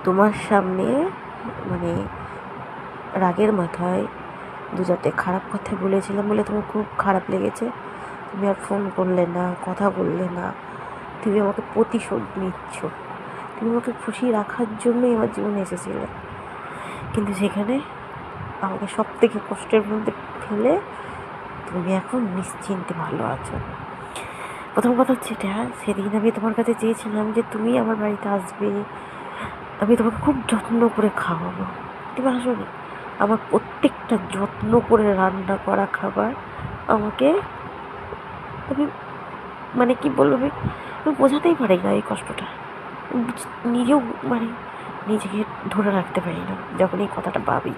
তোমার সামনে মানে রাগের মাথায় দু চারটে খারাপ কথা বলেছিলাম বলে তোমার খুব খারাপ লেগেছে। তুমি আর ফোন করলে না, কথা বললে না, তুমি আমাকে প্রতিশোধ নিচ্ছ। তুমি আমাকে খুশি রাখার জন্যই আমার জীবনে এসেছিলে, কিন্তু সেখানে আমাকে সব থেকে কষ্টের মধ্যে ফেলে তুমি এখন নিশ্চিন্তে ভালো আছো। প্রথম কথা হচ্ছে এটা, সেদিন আমি তোমার কাছে চেয়েছিলাম যে তুমি আমার বাড়িতে আসবে, আমি তোমাকে খুব যত্ন করে খাওয়াবো। তুমি আসোনি। আমার প্রত্যেকটা যত্ন করে রান্না করা খাবার আমাকে, আমি মানে কি বলবো, আমি বোঝাতেই পারি না এই কষ্টটা। নিজেও মানে নিজেকে ধরে রাখতে পারি না যখন এই কথাটা ভাবি।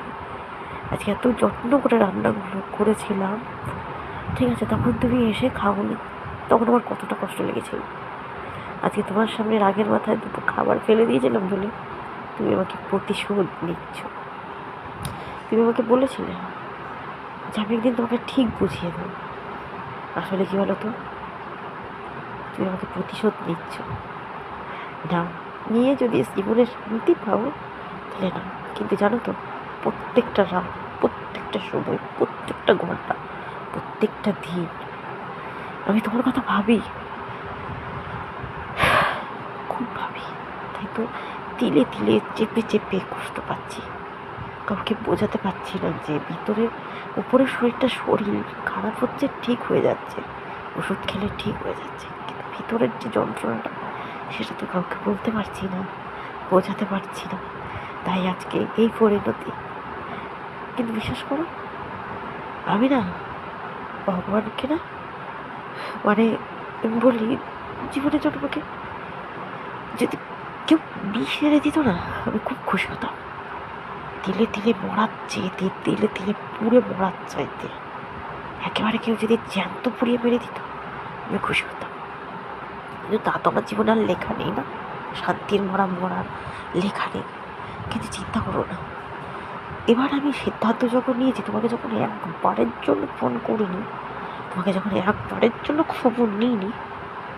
আজকে এত যত্ন করে রান্নাগুলো করেছিলাম, ঠিক আছে, তখন তুমি এসে খাওনি, তখন আমার কতটা কষ্ট লেগেছিল। আজকে তোমার সামনে রাগের মাথায় দুটো খাবার ফেলে দিয়েছিলাম বলে তুমি আমাকে প্রতিশোধ নিচ্ছ। তুমি আমাকে বলেছিলে যে আমি একদিন তোমাকে ঠিক বুঝিয়ে দেবো। আসলে কী বলো তো, তুমি আমাকে প্রতিশোধ নিচ্ছ। নাও, নিয়ে যদি জীবনে শান্তি পাও তাহলে না, কিন্তু জানো তো, প্রত্যেকটা রাত, প্রত্যেকটা সময়, প্রত্যেকটা ঘন্টা, প্রত্যেকটা দিন আমি তোমার কথা ভাবি, খুব ভাবি। তাই তো তিলে তিলে চেপে চেপে কষ্ট পাচ্ছি। কাউকে বোঝাতে পারছি না যে ভিতরে, উপরের শরীর খারাপ হচ্ছে, ঠিক হয়ে যাচ্ছে, ওষুধ খেলে ঠিক হয়ে যাচ্ছে, কিন্তু ভিতরের যে যন্ত্রণাটা সেটা তো কাউকে বলতে পারছি না, বোঝাতে পারছি না। তাই আজকে এই পরিণতি। কিন্তু বিশ্বাস করো, আমি না ভগবানকে না মানে বলি, জীবনের জন্য আমাকে যদি কেউ বিষ এনে দিত না, আমি খুব খুশি হতাম। তিলে তিলে মরাচ্ছে, তিলে তিলে পুড়ে মরার চাইতে একেবারে কেউ যদি জ্যান্ত পুড়িয়ে মেরে দিত, আমি খুশি হতাম। কিন্তু তা তো আমার জীবনে আর লেখা নেই না, শান্তির মরার লেখা নেই। কিন্তু চিন্তা করো না, এবার আমি সিদ্ধান্ত যখন নিয়েছি, তোমাকে যখন একবারের জন্য ফোন করিনি, তোমাকে যখন একবারের জন্য খবর নিইনি,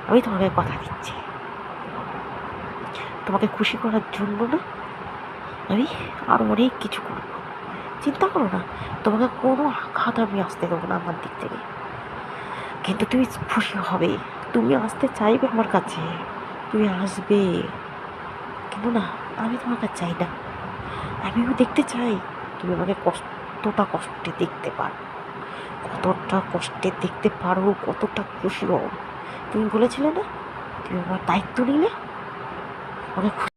আমি তোমাকে কথা দিচ্ছি, তোমাকে খুশি করার জন্য না, আমি আরও অনেক কিছু করব। চিন্তা করো না, তোমাকে কোনো আঘাত আমি আসতে দেবো না আমার দিক থেকে। কিন্তু তুমি খুশি হবে, তুমি আসতে চাইবে আমার কাছে, তুমি আসবে। কিন্তু না, আমি তোমার কাছে চাই না, আমিও দেখতে চাই তুমি আমাকে কতটা কষ্টে দেখতে পারো, কতটা কষ্টে দেখতে পারো, কতটা খুশি হও। তুমি বলেছিলে না, তুমি আমার দায়িত্ব নিলে, অনেক